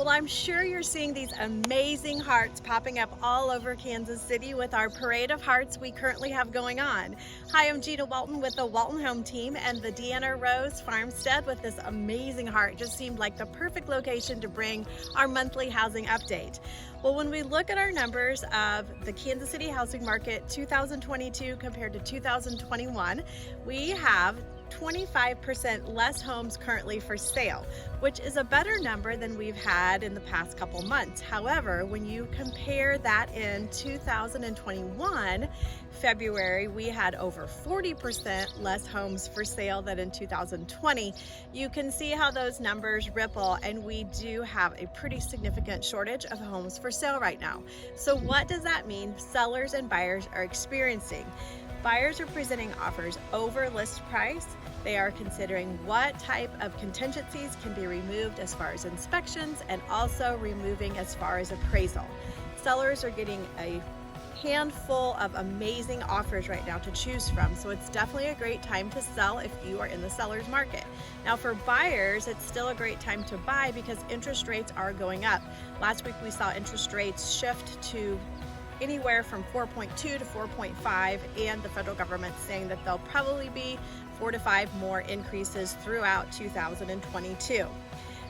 Well, I'm sure you're seeing these amazing hearts popping up all over Kansas City with our parade of hearts we currently have going on. Hi, I'm Gina Walton with the Walton Home Team, and the Deanna Rose Farmstead with this amazing heart just seemed like the perfect location to bring our monthly housing update. Well, when we look at our numbers of the Kansas City housing market 2022 compared to 2021, we have 25% less homes currently for sale, which is a better number than we've had in the past couple months. However, when you compare that in 2021, February, we had over 40% less homes for sale than in 2020. You can see how those numbers ripple, and we do have a pretty significant shortage of homes for sale right now. So what does that mean sellers and buyers are experiencing? Buyers are presenting offers over list price. They are considering what type of contingencies can be removed as far as inspections, and also removing as far as appraisal. Sellers are getting a handful of amazing offers right now to choose from, so it's definitely a great time to sell if you are in the seller's market. Now for buyers, it's still a great time to buy because interest rates are going up. Last week we saw interest rates shift to anywhere from 4.2 to 4.5, and the federal government saying that there'll probably be 4 to 5 more increases throughout 2022.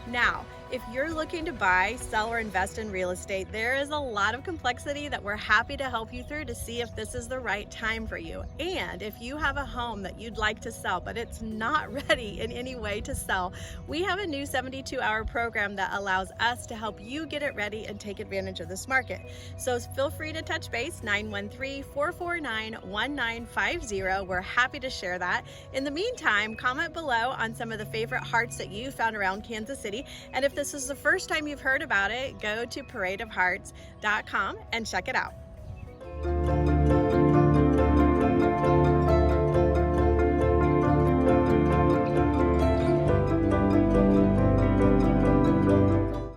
Now, if you're looking to buy, sell, or invest in real estate, there is a lot of complexity that we're happy to help you through to see if this is the right time for you. And if you have a home that you'd like to sell, but it's not ready in any way to sell, we have a new 72-hour program that allows us to help you get it ready and take advantage of this market. So feel free to touch base, 913-449-1950. We're happy to share that. In the meantime, comment below on some of the favorite hearts that you found around Kansas City. And if this is the first time you've heard about it, go to paradeofhearts.com and check it out.